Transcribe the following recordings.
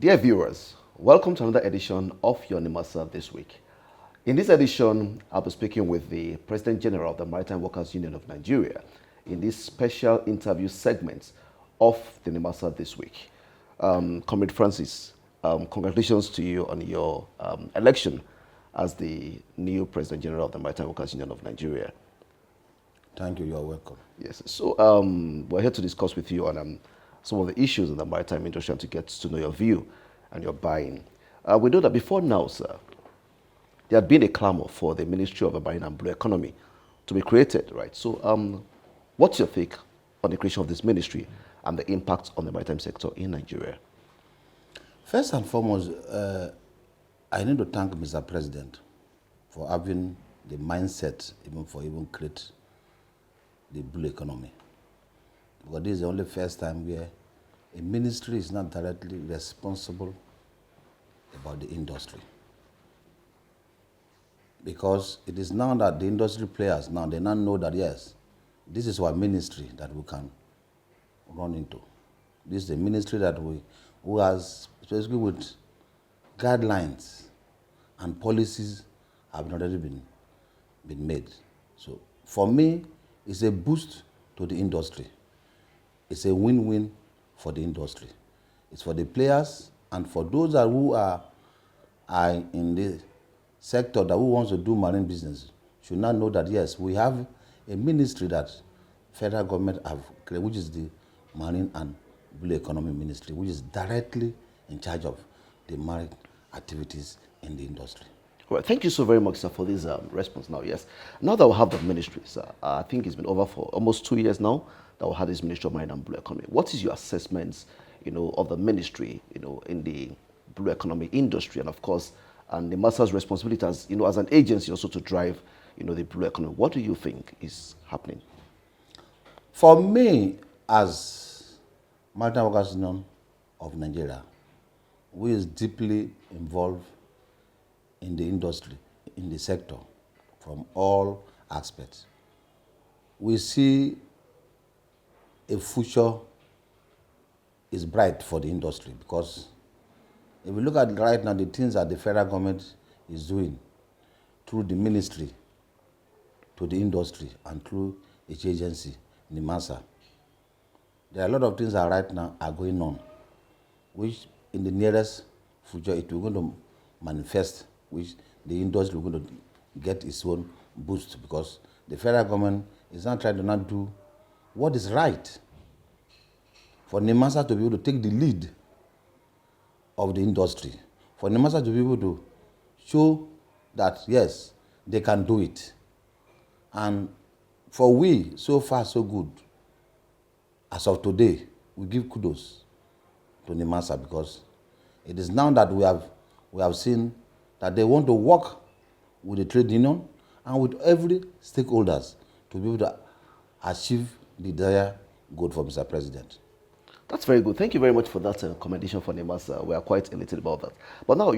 Dear viewers, welcome to another edition of your Nimasa this week. In this edition, I'll be speaking with the President General of the Maritime Workers Union of Nigeria in this special interview segment of the Nimasa this week. Comrade Francis, congratulations to you on your election as the new President General of the Maritime Workers Union of Nigeria. Thank you. You're welcome. Yes. So we're here to discuss with you on some of the issues in the maritime industry and to get to know your view and your buy-in. We know that before now, sir, there had been a clamor for the Ministry of the Marine and Blue Economy to be created, right? So what's your take on the creation of this ministry and the impact on the maritime sector in Nigeria? First and foremost, I need to thank Mr. President for having the mindset even create the blue economy. Because this is the only first time where a ministry is not directly responsible about the industry. Because it is now that the industry players, now they now know that yes, this is our ministry that we can run into. This is the ministry that who has, especially with guidelines and policies have already been made. So for me, it's a boost to the industry. It's a win-win for the industry. It's for the players and for those who are in the sector that who wants to do marine business should not know that yes, we have a ministry that federal government have created, which is the Marine and Blue Economy Ministry, which is directly in charge of the marine activities in the industry. Well, thank you so very much, sir, for this response now. Yes. Now that we have the ministry, sir, I think it's been over for almost 2 years now that we had this Ministry of Marine and Blue Economy. What is your assessment, of the ministry, in the blue economy industry, and of course, and Nimasa's responsibility as, as an agency also to drive, the blue economy? What do you think is happening? For me, as Maritime Workers Union of Nigeria, we is deeply involved in the industry, in the sector, from all aspects. We see a future is bright for the industry because if we look at right now the things that the federal government is doing through the ministry to the industry and through its agency, Nimasa, there are a lot of things that right now are going on, which in the nearest future it will going to manifest, which the industry will going to get its own boost because the federal government is not trying to not do what is right for Nimasa to be able to take the lead of the industry, for Nimasa to be able to show that yes, they can do it. And for we, so far so good, as of today, we give kudos to Nimasa because it is now that we have seen that they want to work with the trade union and with every stakeholders to be able to achieve the desired goal for Mr. President. That's very good. Thank you very much for that commendation for Nimasa. We are quite elated about that. But now,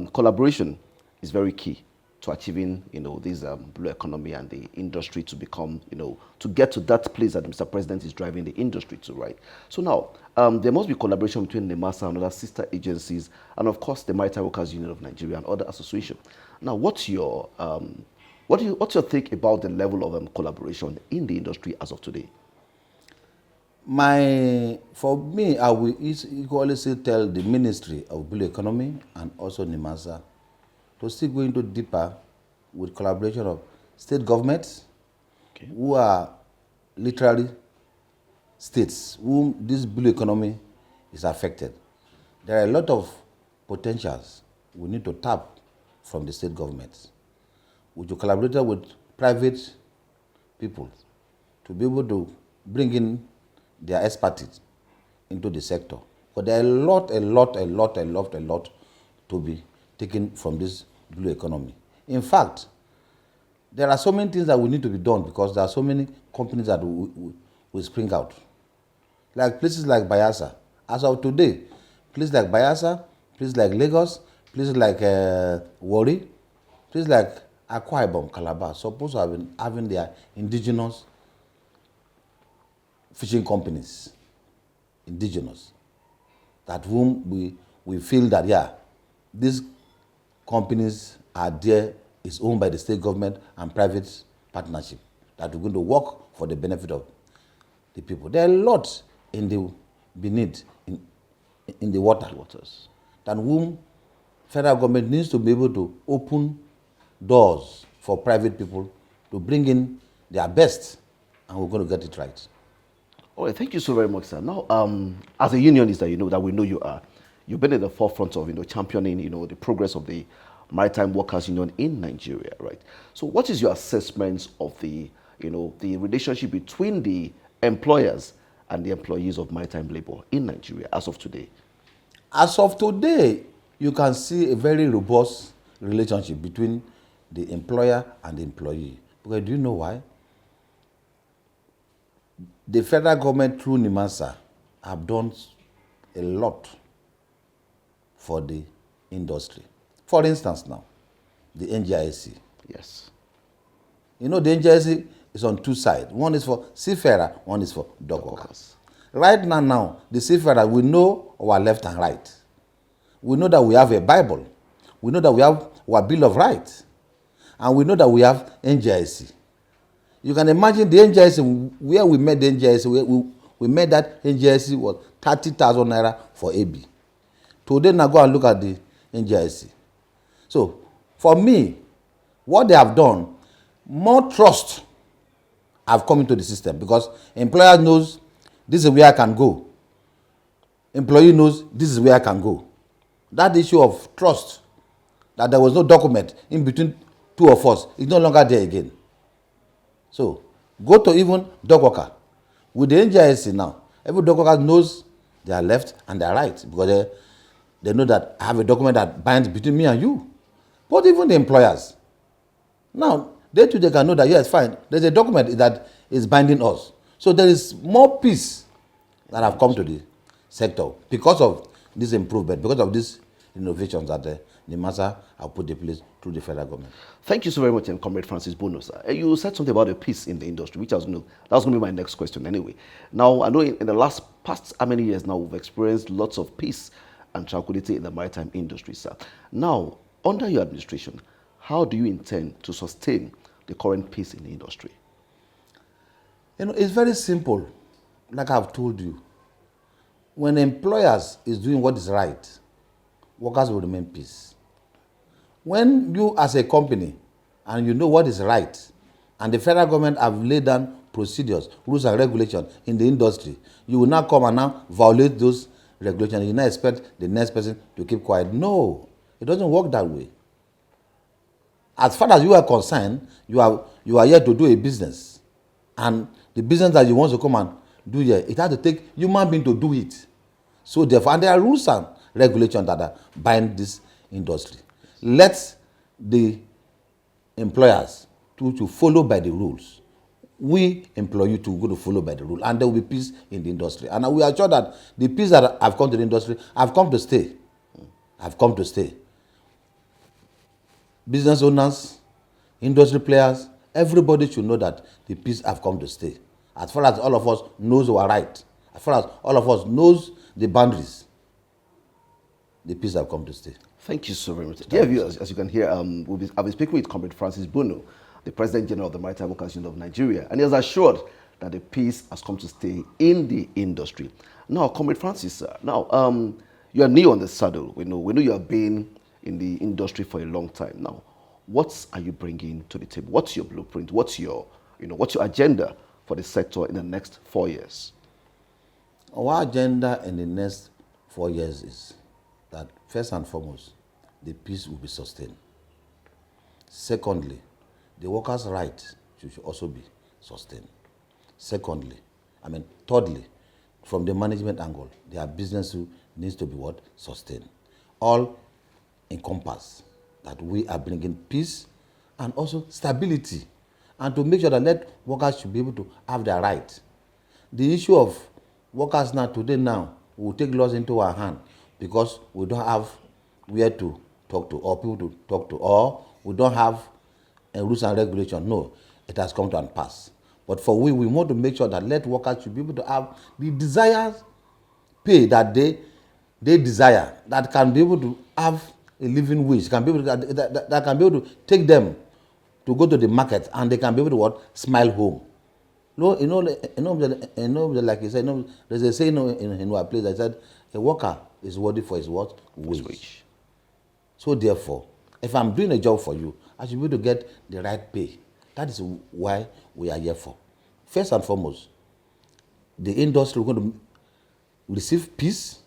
collaboration is very key to achieving, this blue economy and the industry to become, to get to that place that Mr. President is driving the industry to, right? So now, there must be collaboration between Nimasa and other sister agencies, and of course, the Maritime Workers Union of Nigeria and other associations. Now, what's your take about the level of collaboration in the industry as of today? For me, I will equally still tell the Ministry of Blue Economy and also Nimasa to still go into deeper with collaboration of state governments, okay, who are literally states whom this blue economy is affected. There are a lot of potentials we need to tap from the state governments, which will collaborate with private people to be able to bring in their expertise into the sector. But there are a lot to be taken from this blue economy. In fact, there are so many things that will need to be done because there are so many companies that will spring out. Like places like Bayelsa. As of today, places like Bayelsa, places like Lagos, places like Warri, places like Akwa Ibom, Calabar, supposed to have been having their indigenous fishing companies, indigenous, that whom we feel that, yeah, these companies are there, is owned by the state government and private partnership, that we're going to work for the benefit of the people. There are a lot in the beneath, in the waters, that whom federal government needs to be able to open doors for private people to bring in their best, and we're going to get it right. All right, thank you so very much, sir. Now, as a unionist that we know you are, you've been at the forefront of, championing, the progress of the Maritime Workers Union in Nigeria, right? So what is your assessment of the relationship between the employers and the employees of maritime labor in Nigeria as of today? As of today, you can see a very robust relationship between the employer and the employee. Because do you know why? The federal government through Nimasa have done a lot for the industry. For instance now, the NGIC. Yes. You know, the NGIC is on two sides. One is for seafarer, one is for dock workers. Right now, the seafarer, we know our left and right. We know that we have a Bible. We know that we have our Bill of Rights. And we know that we have NGIC. You can imagine the NGIC, where we met the NGIC, we met that NGIC was 30,000 naira for AB. Today, now go and look at the NGIC. So, for me, what they have done, more trust have come into the system, because employer knows this is where I can go. Employee knows this is where I can go. That issue of trust, that there was no document in between two of us, is no longer there again. So, go to even dock worker. With the NGIC now, every dock worker knows their left and their right, because they know that I have a document that binds between me and you. But even the employers, now, they too, they can know that, yes, fine, there's a document that is binding us. So there is more peace that have come to the sector because of this improvement, because of these innovations that Nimasa have put in place through the federal government. Thank you so very much, and Comrade Francis Bunu, sir. You said something about the peace in the industry, which that was going to be my next question anyway. Now, I know in the past how many years now, we've experienced lots of peace and tranquility in the maritime industry, sir. Now, under your administration, how do you intend to sustain the current peace in the industry? You know, it's very simple, like I've told you. When employers is doing what is right, workers will remain peace. When you as a company, and you know what is right, and the federal government have laid down procedures, rules and regulations in the industry, you will now come and now violate those regulations. You now expect the next person to keep quiet. No, it doesn't work that way. As far as you are concerned, you are here to do a business. And the business that you want to come and do here, it has to take human being to do it. So therefore, and there are rules and regulations that bind this industry. Let the employers to follow by the rules. We employ you to go to follow by the rule, and there will be peace in the industry. And we are sure that the peace that have come to the industry have come to stay. Have come to stay. Business owners, industry players, everybody should know that the peace have come to stay. As far as all of us knows our right, as far as all of us knows the boundaries, the peace have come to stay. Thank you so very much. Dear viewers, as you can hear, I've been speaking with Comrade Francis Bunu, the President General of the Maritime Workers Union of Nigeria, and he has assured that the peace has come to stay in the industry. Now, Comrade Francis, you are new on the saddle. We know you have been in the industry for a long time now. What are you bringing to the table? What's your blueprint? What's your agenda for the sector in the next 4 years? Our agenda in the next 4 years is that, first and foremost, the peace will be sustained. Secondly, the workers' rights should also be sustained. Thirdly, from the management angle, their business needs to be sustained. All encompass that we are bringing peace and also stability, and to make sure that let workers should be able to have their right. The issue of workers today we will take laws into our hand because we don't have where to talk to or people to talk to, or we don't have rules and regulations. No, it has come to an pass. But for we want to make sure that let workers should be able to have the desired pay that they they desire, that can be able to have a living wage, can be able to, that can be able to take them to go to the market, and they can be able to what? Smile home. No, like you said, there's a saying in our place that said, a worker is worthy for his what? Wage. So therefore, if I'm doing a job for you, I should be able to get the right pay. That is why we are here for. First and foremost, the industry is going to receive peace,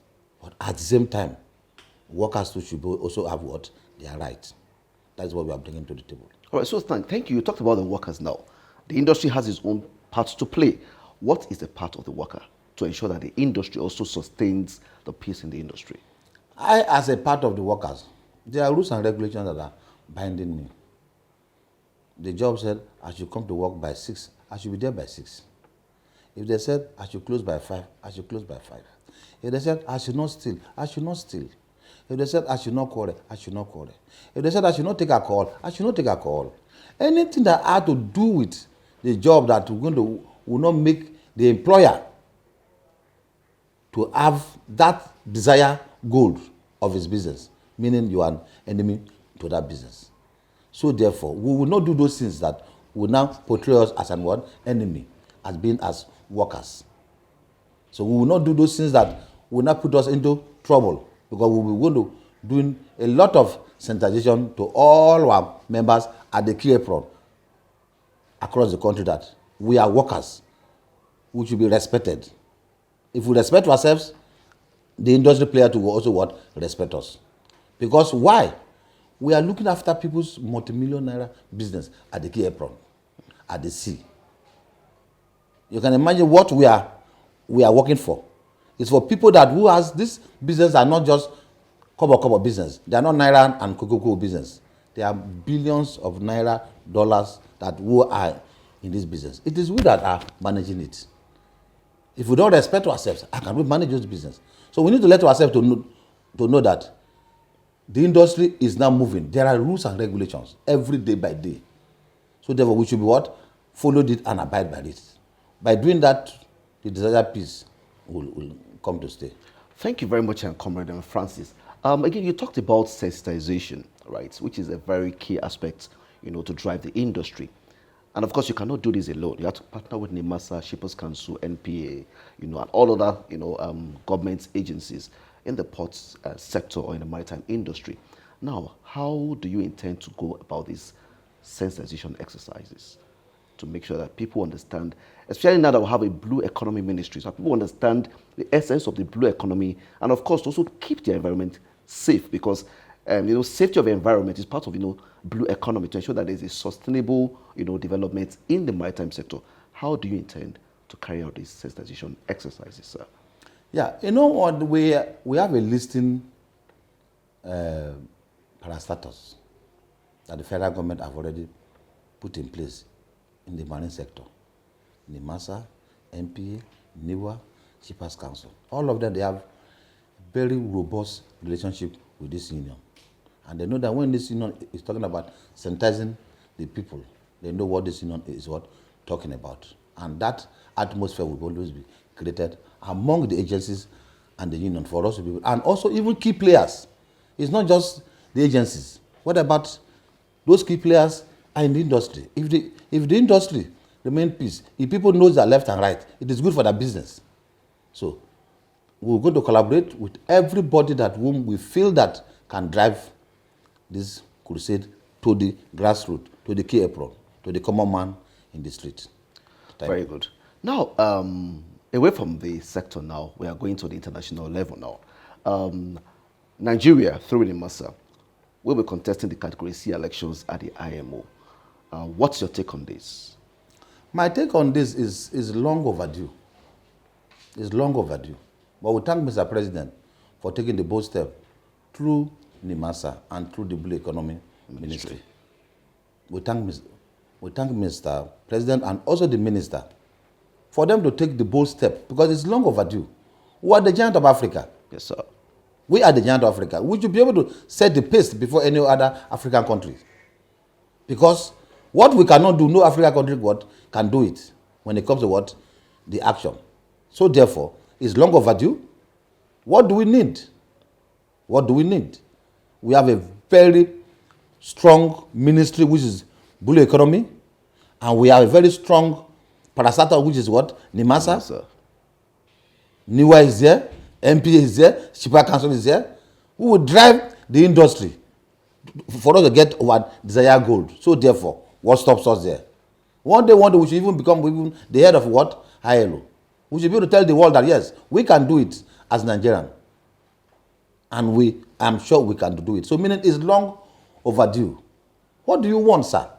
but at the same time, workers too should also have what? Their rights. That's what we are bringing to the table. All right, so thank you. You talked about the workers now. The industry has its own part to play. What is the part of the worker to ensure that the industry also sustains the peace in the industry? I, as a part of the workers, there are rules and regulations that are binding me. The job said I should come to work by 6. I should be there by 6. If they said I should close by 5, I should close by 5. If they said I should not steal, I should not steal. If they said I should not quarrel, I should not quarrel. If they said I should not take a call, I should not take a call. Anything that had to do with the job that will not make the employer to have that desired goal of his business, meaning you are an enemy to that business. So therefore, we will not do those things that will now portray us as an what? Enemy, as being as workers. So we will not do those things that will not put us into trouble, because we will be going to doing a lot of sensitization to all our members at the key apron across the country that we are workers. We should be respected. If we respect ourselves, the industry player will also what? Respect us. Because why? We are looking after people's multi-million naira business at the key apron, at the sea. You can imagine what we are working for. It's for people that who has this business are not just kobo business. They are not naira and cocoa business. They are billions of naira dollars that who are in this business. It is we that are managing it. If we don't respect ourselves, how can we manage this business? So we need to let ourselves to know that the industry is now moving. There are rules and regulations every day by day. So therefore, we should be what? Follow it and abide by it. By doing that, the desired peace will come to stay. Thank you very much, Comrade Francis. Again, you talked about sensitization, right, which is a very key aspect, to drive the industry. And of course, you cannot do this alone. You have to partner with Nimasa, Shippers Council, NPA, and all other, government agencies in the ports sector or in the maritime industry. Now, how do you intend to go about these sensitization exercises to make sure that people understand, especially now that we have a blue economy ministry, so people understand the essence of the blue economy, and of course, also keep the environment safe, because safety of the environment is part of blue economy, to ensure that there is a sustainable development in the maritime sector. How do you intend to carry out these sensitization exercises, sir? Yeah, what we have a listing parastatus that the federal government have already put in place in the marine sector. Nimasa, NPA, NIWA, Shippers Council. All of them, they have very robust relationship with this union. And they know that when this union is talking about sanitizing the people, they know what this union is talking about. And that atmosphere will always be created among the agencies and the union for us to be able, and also even key players. It's not just the agencies. What about those key players are in the industry? If the industry remain peace, if people know their left and right, it is good for their business. So we're going to collaborate with everybody that whom we feel that can drive this crusade to the grassroots, to the key apron, to the common man in the street. Very good. Now, away from the sector now, we are going to the international level now. Nigeria, through Nimasa, will be contesting the Category C elections at the IMO. What's your take on this? My take on this is long overdue. It's long overdue. But we thank Mr. President for taking the bold step through Nimasa and through the Blue Economy Ministry. We thank Mr. President and also the Minister for them to take the bold step, because it's long overdue. We are the giant of Africa. Yes, sir. We are the giant of Africa. We should be able to set the pace before any other African country. Because what we cannot do, no African country can do it when it comes to the action. So therefore, it's long overdue. What do we need? What do we need? We have a very strong ministry, which is blue economy, and we have a very strong parastatal, which is what? Nimasa. Yes, sir. NIWA is there, MPA is there, Shipper Council is there. We will drive the industry for us to get our desired goal. So therefore, what stops us there? One day, we should even become even the head of what? ILO. We should be able to tell the world that yes, we can do it as Nigerian. And I'm sure we can do it. So meaning it's long overdue. What do you want, sir?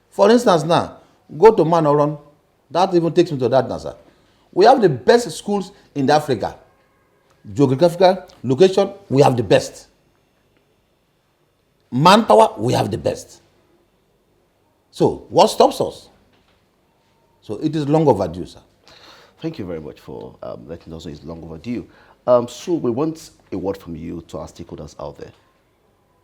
For instance now, go to Manoron. That even takes me to that now, sir. We have the best schools in Africa. Geographical location, we have the best. Manpower, we have the best. So what stops us? So it is long overdue, sir. Thank you very much for letting us know it's long overdue. So we want a word from you to our stakeholders out there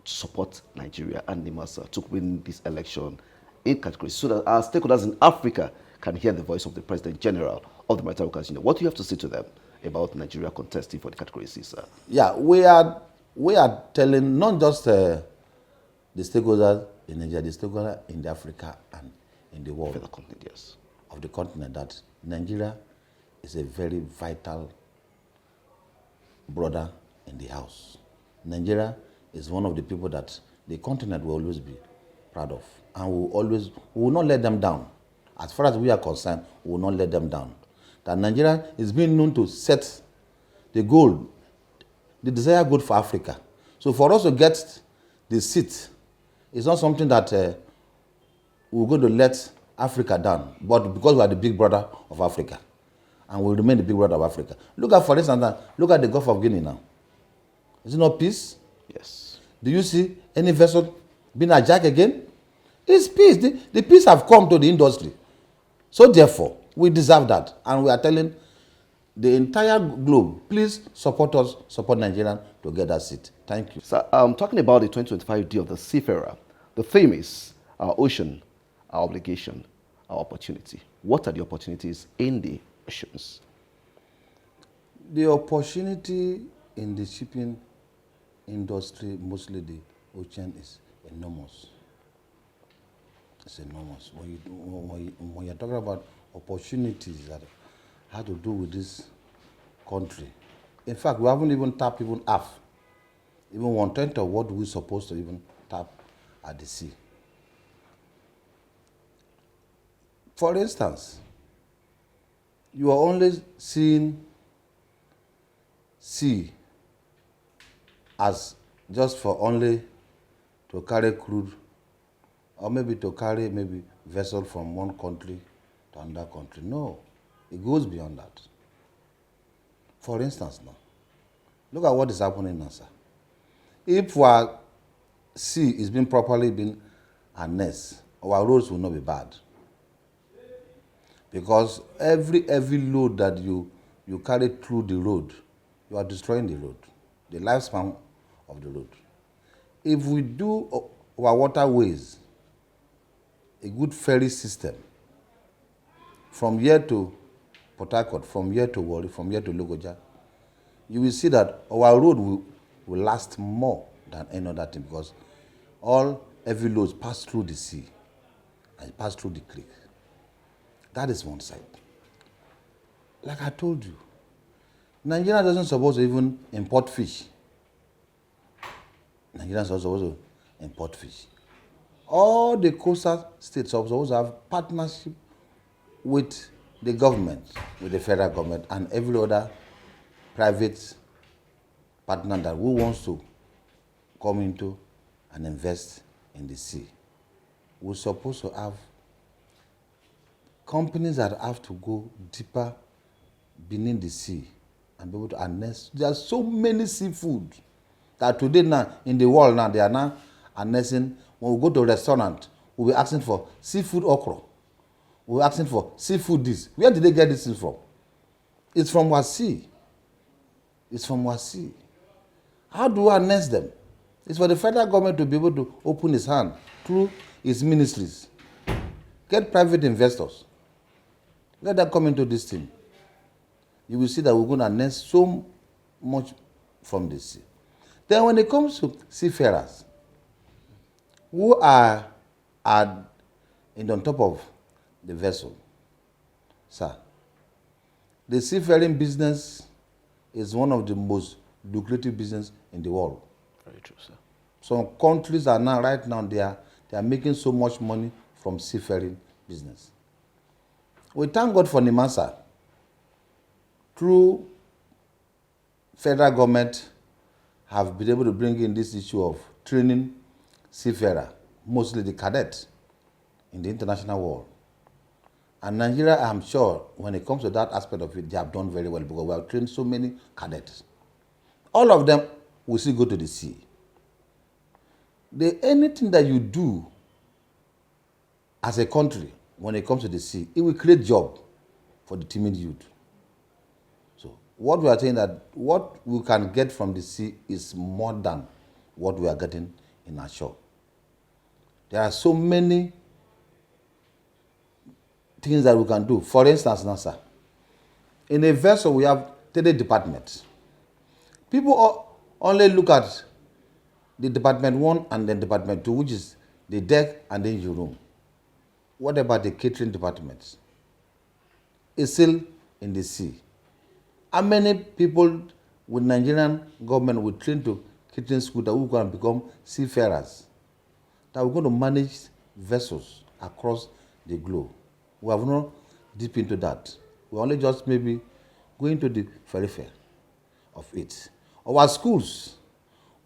to support Nigeria and Nimasa to win this election in categories so that our stakeholders in Africa can hear the voice of the President General of the Maritime Workers Union. What do you have to say to them about Nigeria contesting for the category C, sir? Yeah, we are telling not just the stakeholders in Nigeria, the stakeholders in Africa and in the world For the continent, yes. of the continent that Nigeria is a very vital brother in the house. Nigeria is one of the people that the continent will always be proud of, and we will not let them down. As far as we are concerned, we will not let them down. That Nigeria is being known to set the goal, the desired goal for Africa. So for us to get the seat, it's not something that we're going to let Africa down, but because we are the big brother of Africa, and will remain the big brother of Africa. Look at, for instance, look at the Gulf of Guinea now. Is it not peace? Yes. Do you see any vessel being hijacked again? It's peace. The peace have come to the industry. So therefore, we deserve that. And we are telling the entire globe, please support us, support Nigeria to get that seat. Thank you. So talking about the 2025 Day of the Seafarer, the theme is our ocean, our obligation, our opportunity. What are the opportunities in the oceans? The opportunity in the shipping industry, mostly the ocean, is enormous. It's enormous. When you're talking about opportunities that have to do with this country, in fact, we haven't even tapped even half, even 1/10 of what we're supposed to even tap at the sea. For instance, you are only seeing sea as just for only to carry crude, or maybe to carry maybe vessel from one country to another country. No, it goes beyond that. For instance now, look at what is happening now, sir. If our sea is being properly harnessed, our roads will not be bad. Because every load that you carry through the road, you are destroying the road, the lifespan of the road. If we do our waterways a good ferry system from here to Port Harcourt, from here to Warri, from here to Lokoja, you will see that our road will last more than any other thing, because all heavy loads pass through the sea and pass through the creek. That is one side. Like I told you, Nigeria doesn't suppose to even import fish. Nigeria is supposed to import fish. All the coastal states are supposed to have partnership with the government, with the federal government, and every other private partner that who wants to come into and invest in the sea. We're supposed to have companies that have to go deeper beneath the sea and be able to harness. There are so many seafood that today now in the world now they are now harnessing. When we go to a restaurant, we'll be asking for seafood okra. We're asking for seafood this. Where did they get this thing from? It's from our sea. It's from our sea. How do we harness them? It's for the federal government to be able to open its hand through its ministries. Get private investors. Let them come into this thing. You will see that we're going to harness so much from the sea. Then when it comes to seafarers who are on top of the vessel, sir, the seafaring business is one of the most lucrative business in the world. Very true, sir. Some countries are now, right now, they are making so much money from seafaring business. We thank God for Nimasa. Through federal government have been able to bring in this issue of training seafarer, mostly the cadet, in the international world. And Nigeria, I'm sure, when it comes to that aspect of it, they have done very well because we have trained so many cadets. All of them will still go to the sea. Anything that you do as a country when it comes to the sea, it will create job for the timid youth. So what we are saying that what we can get from the sea is more than what we are getting in our shore. There are so many things that we can do. For instance, NASA, in a vessel we have 3 departments. People only look at the department 1 and then department 2, which is the deck and the engine room. What about the catering departments? It's still in the sea. How many people with Nigerian government will train to catering school that who can become seafarers, that we're going to manage vessels across the globe? We have not deep into that. We only just maybe going to the periphery of it. Our schools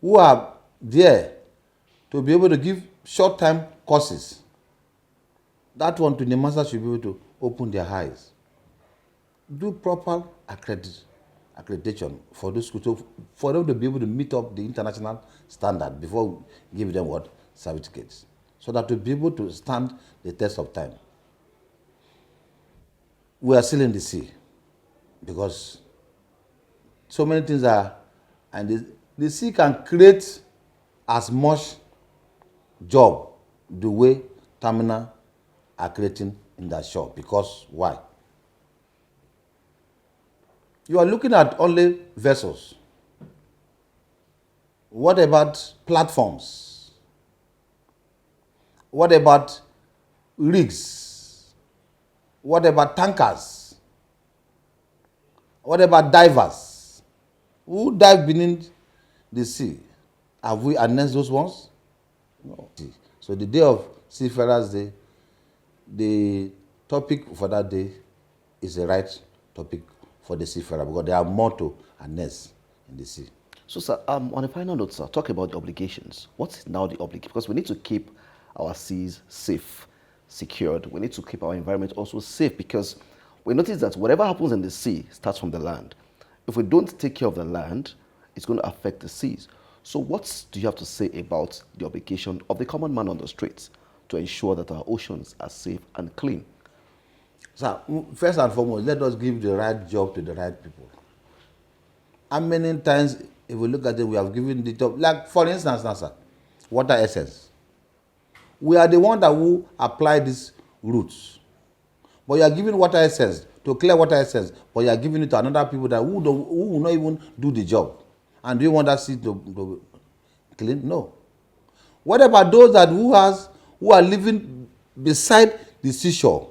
who are there to be able to give short-term courses, that one to Nimasa should be able to open their eyes. Do proper accreditation for those schools, for them to be able to meet up the international standard before we give them what? Certificates. So that to be able to stand the test of time. We are still in the sea because so many things are, and the sea can create as much job the way terminal are creating in that shore. Because why? You are looking at only vessels. What about platforms? What about rigs? What about tankers? What about divers? Who dive beneath the sea? Have we announced those ones? No. So the day of Seafarers Day, the topic for that day is the right topic for the seafarer because there are more to harness in the sea. So, sir, on a final note, sir, talk about the obligations. What's now the obligation? Because we need to keep our seas safe, secured. We need to keep our environment also safe because we notice that whatever happens in the sea starts from the land. If we don't take care of the land, it's going to affect the seas. So what do you have to say about the obligation of the common man on the streets to ensure that our oceans are safe and clean? So, first and foremost, let us give the right job to the right people. How many times, if we look at it, we have given the job, like for instance, NASA, water essence. We are the one that will apply these routes. But you are giving water essence to clear water essence, but you are giving it to another people that who will not even do the job. And do you want that sea to clean? No. What about those that who are living beside the seashore?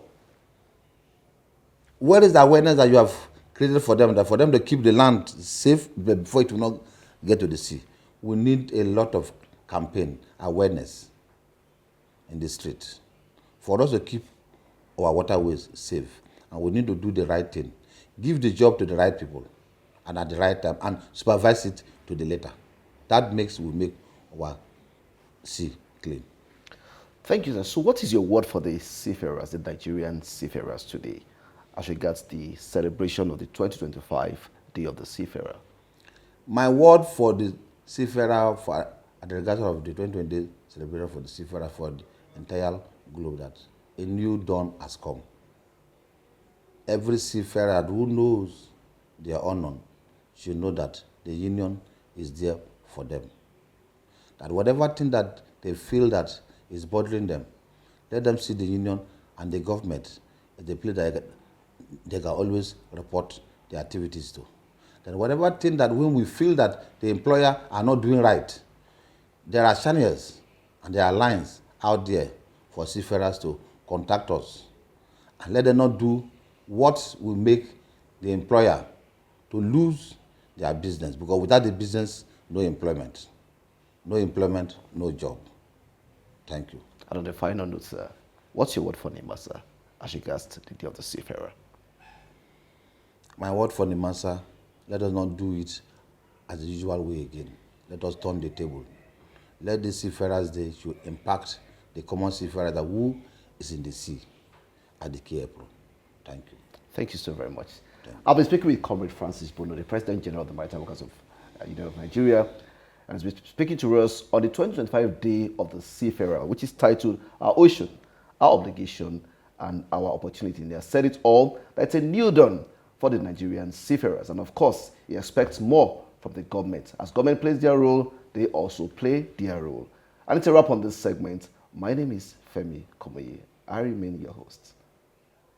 Where is the awareness that you have created for them, that for them to keep the land safe before it will not get to the sea? We need a lot of campaign awareness in the street for us to keep our waterways safe. And we need to do the right thing. Give the job to the right people and at the right time and supervise it to the later. That will make our sea clean. Thank you, sir. So what is your word for the seafarers, the Nigerian seafarers today, as regards the celebration of the 2025 Day of the Seafarer? My word for the seafarer at the regard of the 2020 celebration for the seafarer for the entire globe, that a new dawn has come. Every seafarer who knows their honor should know that the union is there for them. That whatever thing that they feel that is bothering them, let them see the union and the government as the place that they can always report their activities to. Then whatever thing that when we feel that the employer are not doing right, there are channels and there are lines out there for seafarers to contact us and let them not do what will make the employer to lose their business, because without the business, no employment. No employment, no job. Thank you. And on the final note, sir, what's your word for Nimasa as regards to the Day of the Seafarer? My word for Nimasa, let us not do it as the usual way again. Let us turn the table. Let the Seafarers Day should impact the common seafarer that who is in the sea at the key April. Thank you. Thank you so very much. I'll be speaking with Comrade Francis Bunu, the President General of the Maritime Workers of Union of Nigeria, and he's speaking to us on the 2025 Day of the Seafarer, which is titled Our Ocean, Our Obligation, and Our Opportunity. And he has said it all, that it's a new dawn for the Nigerian seafarers. And of course, he expects more from the government. As government plays their role, they also play their role. And it's a wrap on this segment. My name is Femi Kumuyi. I remain your host.